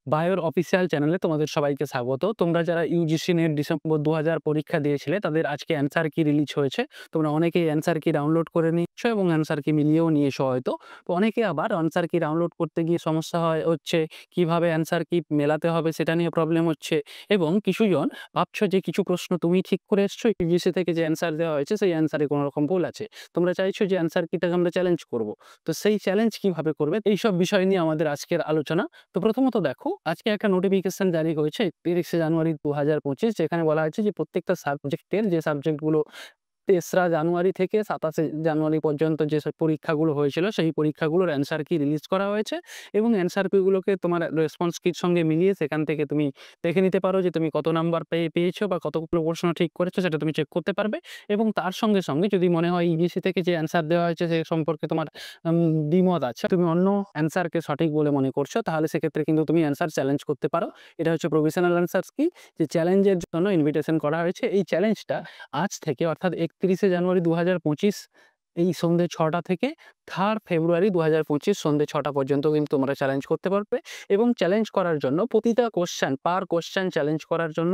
বায়োর official চ্যানেলে তোমাদের সবাইকে স্বাগত। তোমরা যারা ইউজিসি নেট ডিসেম্বর ২০০০ পরীক্ষা দিয়েছিলে তাদের আজকে অ্যান্সার কি রিলিজ হয়েছে। তোমরা অনেকেই অ্যান্সার কি ডাউনলোড করে নিচ্ছ এবং অ্যান্সার কি মিলিয়েও নিয়েছো হয়তো। তো অনেকে আবার অ্যান্সার কি ডাউনলোড করতে গিয়ে সমস্যা হচ্ছে, কিভাবে অ্যান্সার কি মেলাতে হবে সেটা নিয়ে প্রবলেম হচ্ছে। এবং কিছুজন ভাবছো যে কিছু প্রশ্ন তুমি ঠিক করে এসছো, ইউজিসি থেকে যে অ্যান্সার দেওয়া হয়েছে সেই অ্যান্সারে কোনো রকম ভুল আছে। তোমরা চাইছো যে অ্যান্সার কিটাকে আমরা চ্যালেঞ্জ করব। তো সেই চ্যালেঞ্জ কিভাবে করবে এইসব বিষয় নিয়ে আমাদের আজকের আলোচনা। তো প্রথমত দেখো, আজকে একটা নোটিফিকেশন জারি হয়েছে ৩১শে জানুয়ারি ২০২৫, যেখানে বলা হয়েছে যে প্রত্যেকটা সাবজেক্টের যে সাবজেক্টগুলো ৩রা জানুয়ারি থেকে ২৭শে জানুয়ারি পর্যন্ত যেসব পরীক্ষাগুলো হয়েছিল সেই পরীক্ষাগুলোর অ্যান্সার কি রিলিজ করা হয়েছে এবং অ্যান্সার কিগুলোকে তোমার রেসপন্স কির সঙ্গে মিলিয়ে সেখান থেকে তুমি দেখে নিতে পারো যে তুমি কত নাম্বার পেয়েছো বা কতগুলো প্রশ্ন ঠিক করেছো, সেটা তুমি চেক করতে পারবে। এবং তার সঙ্গে সঙ্গে যদি মনে হয় ইউজিসি থেকে যে অ্যান্সার দেওয়া হয়েছে সে সম্পর্কে তোমার দ্বিমত আছে, তুমি অন্য অ্যান্সারকে সঠিক বলে মনে করছো, তাহলে সেক্ষেত্রে কিন্তু তুমি অ্যান্সার চ্যালেঞ্জ করতে পারো। এটা হচ্ছে প্রভিশনাল অ্যান্সার্স কি, যে চ্যালেঞ্জের জন্য ইনভিটেশন করা হয়েছে। এই চ্যালেঞ্জটা আজ থেকে অর্থাৎ ৩১শে জানুয়ারি ২০২৫ এই সন্ধ্যে ৬টা থেকে ৩ ফেব্রুয়ারি ২০২৫ সন্ধ্যে ৬টা পর্যন্ত কিন্তু তোমরা চ্যালেঞ্জ করতে পারবে। এবং চ্যালেঞ্জ করার জন্য প্রতিটা পার কোশ্চেন চ্যালেঞ্জ করার জন্য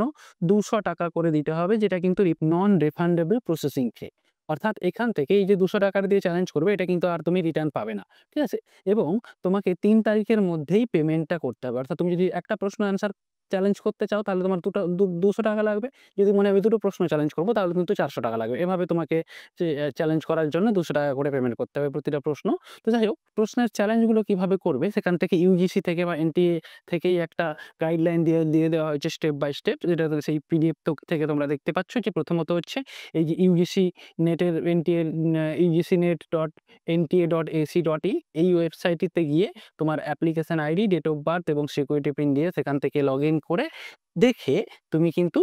২০০ টাকা করে দিতে হবে, যেটা কিন্তু নন রিফান্ডেবল প্রসেসিং ফি। অর্থাৎ এখান থেকে এই যে ২০০ টাকা দিয়ে চ্যালেঞ্জ করবে, এটা কিন্তু আর তুমি রিটার্ন পাবে না। ঠিক আছে? এবং তোমাকে ৩ তারিখের মধ্যেই পেমেন্টটা করতে হবে। অর্থাৎ তুমি যদি একটা প্রশ্ন অ্যান্সার চ্যালেঞ্জ করতে চাও তাহলে তোমার ২০০ টাকা লাগবে। যদি মনে হয় আমি ২ টো প্রশ্ন চ্যালেঞ্জ করব তাহলে কিন্তু ৪০০ টাকা লাগবে। এভাবে তোমাকে যে চ্যালেঞ্জ করার জন্য ২০০ টাকা করে পেমেন্ট করতে হবে প্রতিটা প্রশ্ন। তো যাই হোক, প্রশ্নের চ্যালেঞ্জগুলো কিভাবে করবে সেখান থেকে ইউজিসি থেকে বা এনটিএ থেকেই একটা গাইডলাইন দিয়ে দেওয়া হয়েছে স্টেপ বাই স্টেপ, যেটা সেই পিডিএফ থেকে তোমরা দেখতে পাচ্ছ। যে প্রথমত হচ্ছে এই যে ইউজিসি নেটের এনটিএ ugcnet.nta.ac.in এই ওয়েবসাইটটিতে গিয়ে তোমার application ID, date of birth এবং সিকিউরিটি পিন দিয়ে সেখান থেকে লগইন করে দেখে তুমি কিন্তু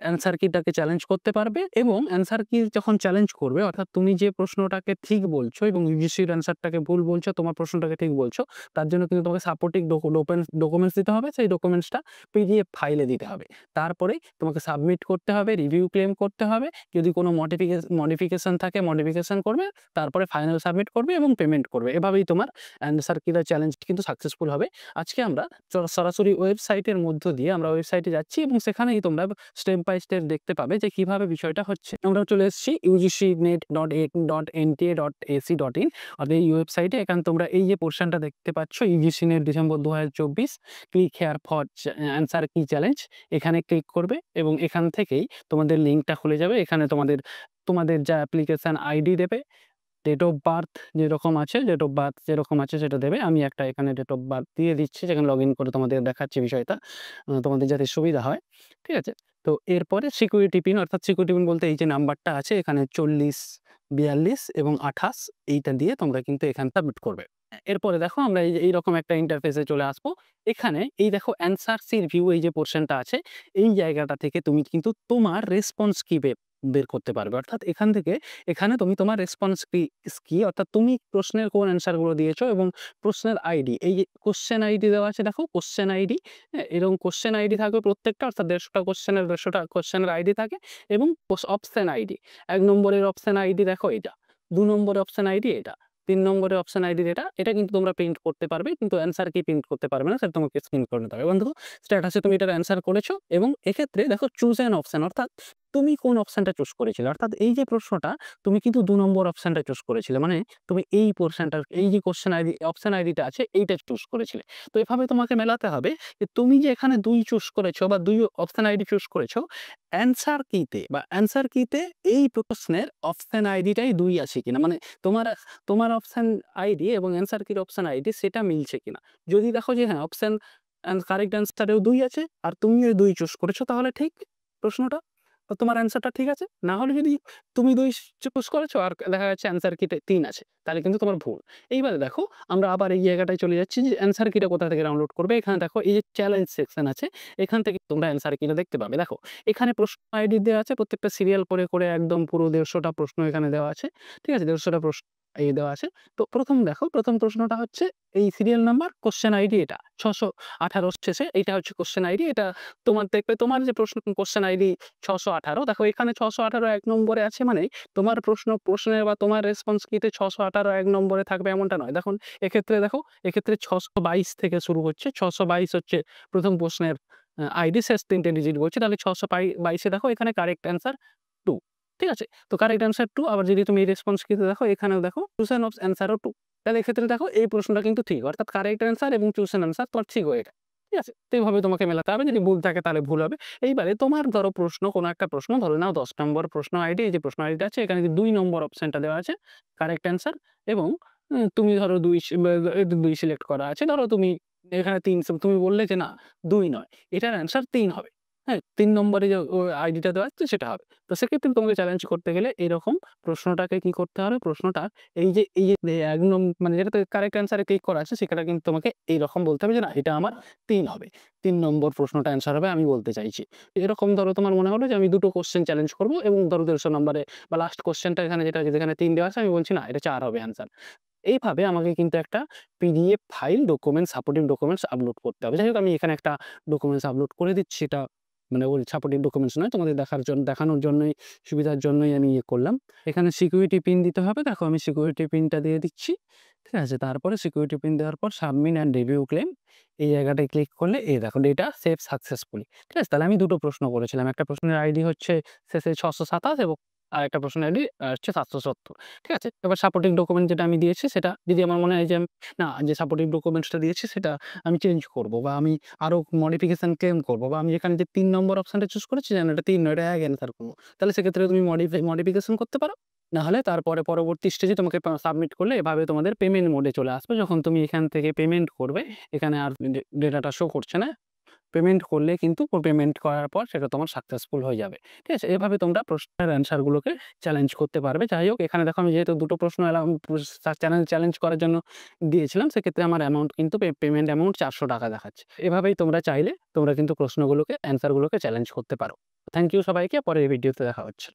অ্যান্সার কিটাকে চ্যালেঞ্জ করতে পারবে। এবং অ্যান্সার কি যখন চ্যালেঞ্জ করবে, অর্থাৎ তুমি যে প্রশ্নটাকে ঠিক বলছো এবং ইউজিসির অ্যান্সারটাকে ভুল বলছো, তোমার প্রশ্নটাকে ঠিক বলছো, তার জন্য কিন্তু তোমাকে সাপোর্টিং ডকুমেন্টস দিতে হবে। সেই ডকুমেন্টসটা পিডিএফ ফাইলে দিতে হবে। তারপরেই তোমাকে সাবমিট করতে হবে, রিভিউ ক্লেম করতে হবে। যদি কোনো মডিফিকেশন থাকে মডিফিকেশন করবে, তারপরে ফাইনাল সাবমিট করবে এবং পেমেন্ট করবে। এভাবেই তোমার অ্যান্সার কিটা চ্যালেঞ্জ কিন্তু সাকসেসফুল হবে। আজকে আমরা সরাসরি ওয়েবসাইটের মধ্য দিয়ে আমরা ওয়েবসাইটে যাচ্ছি এবং সেখানেই তোমরা স্টেপ বাই স্টেপ দেখতে পাবে যে কিভাবে বিষয়টা হচ্ছে। আমরা চলে এসেছি ugcnet.nta.ac.in আর এই ওয়েবসাইটে। এখানে তোমরা এই যে পোর্শনটা দেখতে পাচ্ছ, UGC net December ২০২৪ click here for answer কি চ্যালেঞ্জ, এখানে ক্লিক করবে এবং এখান থেকেই তোমাদের লিঙ্কটা খুলে যাবে। এখানে তোমাদের যা অ্যাপ্লিকেশন আইডি দেবে, ডেট অফ বার্থ যেরকম আছে সেটা দেবে। আমি একটা এখানে ডেট অফ বার্থ দিয়ে দিচ্ছি, যেখানে লগইন করে তোমাদের দেখাচ্ছি বিষয়টা, তোমাদের যাতে সুবিধা হয়। ঠিক আছে? তো এরপরে সিকিউরিটি পিন, অর্থাৎ সিকিউরিটি পিন বলতে এই যে নাম্বারটা আছে এখানে ৪০, ৪২ এবং ২৮, এইটা দিয়ে তোমরা কিন্তু এখানে সাবমিট করবে। এরপরে দেখো আমরা এইরকম একটা ইন্টারফেসে চলে আসবো। এখানে এই দেখো অ্যান্সার সি রিভিউ এই যে পোর্শনটা আছে, এই জায়গাটা থেকে তুমি কিন্তু তোমার রেসপন্স কি বের করতে পারবে। অর্থাৎ এখানে তুমি তোমার রেসপন্স কি অর্থাৎ তুমি প্রশ্নের কোন অ্যান্সার গুলো দিয়েছো এবং প্রশ্নের আইডি, এই যে কোশ্চেন আইডি দেওয়া আছে দেখো, কোশ্চেন আইডি, এরকম কোশ্চেন আইডি থাকবে প্রত্যেকটা, অর্থাৎ ১৫০টা কোশ্চেনের ১৫০টা কোশ্চেনের আইডি থাকে। এবং অপশন আইডি, ১ নম্বরের অপশন আইডি দেখো এটা, ২ নম্বরের অপশন আইডি এটা, ৩ নম্বরের অপশন আইডি এটা কিন্তু তোমরা প্রিন্ট করতে পারবে, কিন্তু অ্যান্সার কি প্রিন্ট করতে পারবে না, সেটা তোমাকে স্ক্রিন করে নিতে হবে। এবং দেখো স্ট্যাটাসে তুমি এটার অ্যান্সার করেছো এবং এক্ষেত্রে দেখো চুজ অ্যান অপশন, অর্থাৎ তুমি কোন অপশনটা চুজ করেছিলে। অর্থাৎ এই যে প্রশ্নটা তুমি কিন্তু ২ নম্বর অপশনটা চুজ করেছিলে, মানে তুমি এই পোরশনটার এই যে কোশ্চেন আইডি অপশন আইডিটা আছে এইটা চুজ করেছিলে। তো এভাবে তোমাকে মেলাতে হবে যে তুমি যে এখানে ২ চুজ করেছো বা ২ অপশন আইডি চুজ করেছো, অ্যান্সার কিতে এই প্রশ্নের অপশন আইডিটাই ২ আছে কিনা, মানে তোমার তোমার অপশন আইডি এবং অ্যান্সার কির অপশন আইডি সেটা মিলছে কিনা। যদি দেখো যে হ্যাঁ, অপশন কারেক্ট অ্যান্সারেও ২ আছে আর তুমিও ২ চুজ করেছো, তাহলে ঠিক প্রশ্নটা, তো তোমার অ্যান্সারটা ঠিক আছে। না হলে যদি তুমি ২ চুজ করেছো আর দেখা যাচ্ছে অ্যান্সার কিতে ৩ আছে, তাহলে কিন্তু তোমার ভুল। এইবারে দেখো আমরা আবার এই জায়গাটায় চলে যাচ্ছি যে অ্যান্সার কিটা কোথা থেকে ডাউনলোড করবে। এখানে দেখো এই যে চ্যালেঞ্জ সেকশন আছে, এখান থেকে তোমরা অ্যান্সার কিটা দেখতে পাবে। দেখো এখানে প্রশ্ন আইডি দেওয়া আছে, প্রত্যেকটা সিরিয়াল করে একদম পুরো ১৫০টা প্রশ্ন এখানে দেওয়া আছে। ঠিক আছে? ১৫০টা প্রশ্ন এই দেওয়া আছে। তো ১ম দেখো ১ম প্রশ্নটা হচ্ছে এই সিরিয়াল নাম্বার, কোয়েশ্চেন আইডি এটা ৬১৮ শেষে এইটা হচ্ছে কোয়েশ্চেন আইডি। এটা তোমার দেখবে তোমার যে প্রশ্ন কোয়েশ্চেন আইডি ৬১৮ দেখো এখানে ৬১৮ ১ নম্বরে আছে মানেই তোমার প্রশ্নের বা তোমার রেসপন্স কিতে ৬১৮ ১ নম্বরে থাকবে এমনটা নয়। এক্ষেত্রে ৬২২ থেকে শুরু হচ্ছে। ৬২২ হচ্ছে ১ম প্রশ্নের আইডি, শেষ ৩ টে ডিজিট বলছি। তাহলে ৬২২ এ দেখো এখানে কারেক্ট অ্যান্সার 2, ঠিক আছে? তো কারেক্ট অ্যান্সার 2, আবার যদি তুমি রেসপন্স কিতে দেখো এখানেও দেখো চুজ অ্যান অ্যান্সারও 2। তাহলে এক্ষেত্রে দেখো এই প্রশ্নটা কিন্তু ঠিক। অর্থাৎ কারেক্ট অ্যান্সার এবং চুজ অ্যান অ্যান্সার তোমার ঠিক হয়ে গেছে। ঠিক আছে? তো এইভাবে তোমাকে মেলাতে হবে। যদি ভুল থাকে তাহলে ভুল হবে। এইবারে তোমার ধরো প্রশ্ন, কোনো একটা প্রশ্ন ধরে নাও ১০ নম্বর প্রশ্ন আইডি, এই যে প্রশ্ন আইডিটা আছে এখানে যে ২ নম্বর অপশনটা দেওয়া আছে কারেক্ট অ্যান্সার, এবং তুমি ধরো ২ সিলেক্ট করা আছে। ধরো তুমি এখানে ৩ তুমি বললে যে না ২ নয়, এটার অ্যান্সার ৩ হবে। হ্যাঁ? ৩ নম্বরে যে আইডিটা দেওয়া আছে সেটা হবে। তো সেক্ষেত্রে তোমাকে চ্যালেঞ্জ করতে গেলে এরকম প্রশ্নটাকে কি করতে হবে? প্রশ্নটা এই যে একদম মানে যেটাতে কারেক্ট অ্যান্সার এ ক্লিক করা আছে সেখানে কিন্তু তোমাকে এইরকম বলতে হবে যে না এটা আমার ৩ হবে। ৩ নম্বর প্রশ্নটা অ্যান্সার হবে আমি বলতে চাইছি। এরকম ধরো তোমার মনে হলো যে আমি ২ টো কোয়েশ্চেন চ্যালেঞ্জ করব এবং ধরো ১৫০ নম্বরে বা লাস্ট কোয়েশ্চেনটা এখানে যেখানে ৩ দেওয়া আছে আমি বলছি না এটা ৪ হবে অ্যান্সার। এইভাবে আমাকে কিন্তু একটা PDF file documents, supporting documents upload করতে হবে। যাই হোক আমি এখানে একটা ডকুমেন্টস আপলোড করে দিচ্ছি। এটা মানে ওই সাপোর্টিং ডকুমেন্টস নয়, তোমাদের দেখানোর জন্যই, সুবিধার জন্যই আমি করলাম। এখানে সিকিউরিটি পিন দিতে হবে। দেখো আমি সিকিউরিটি পিনটা দিয়ে দিচ্ছি। ঠিক আছে? তারপরে সিকিউরিটি পিন দেওয়ার পর সাবমিট অ্যান্ড রিভিউ ক্লেম এই জায়গাটায় ক্লিক করলে এই দেখো ডেটা সেভ সাকসেসফুলি। ঠিক আছে? তাহলে আমি ২ টো প্রশ্ন করেছিলাম। একটা প্রশ্নের আইডি হচ্ছে শেষে ৬২৭ এবং আরেকটা প্রশ্নের আইডি হচ্ছে ৭৭০। ঠিক আছে? এবার সাপোর্টিং ডকুমেন্ট যেটা আমি দিয়েছি সেটা যদি আমার মনে হয় যে না যে সাপোর্টিং ডকুমেন্টসটা দিয়েছি সেটা আমি চেঞ্জ করব বা আমি আরো মডিফিকেশন ক্লেম করব, বা আমি এখানে যে ৩ নম্বর অপশনটা চুজ করেছি যে না এটা ৩ নয় এটা ১ অ্যান্সার করব। তাহলে সেক্ষেত্রে তুমি মডিফিকেশন করতে পারো। না হলে তারপরে পরবর্তী স্টেজে তোমাকে সাবমিট করলে এভাবে তোমাদের পেমেন্ট মোডে চলে আসবে। যখন তুমি এখান থেকে পেমেন্ট করবে, এখানে আর ডেটাটা শো করছে না। পেমেন্ট করলে কিন্তু পেমেন্ট করার পর সেটা তোমার সাকসেসফুল হয়ে যাবে। ঠিক আছে? এভাবে তোমরা প্রশ্নের অ্যান্সার গুলোকে চ্যালেঞ্জ করতে পারবে। যাই হোক এখানে দেখো আমি যেহেতু ২ টো প্রশ্ন এলাম চ্যালেঞ্জ করার জন্য দিয়েছিলাম, সেক্ষেত্রে আমার অ্যামাউন্ট কিন্তু পেমেন্ট অ্যামাউন্ট ৳৪০০ দেখাচ্ছে। এভাবেই তোমরা চাইলে তোমরা কিন্তু প্রশ্নগুলোকে অ্যান্সার গুলোকে চ্যালেঞ্জ করতে পারো। থ্যাংক ইউ সবাইকে। পরের ভিডিওতে দেখা হচ্ছে।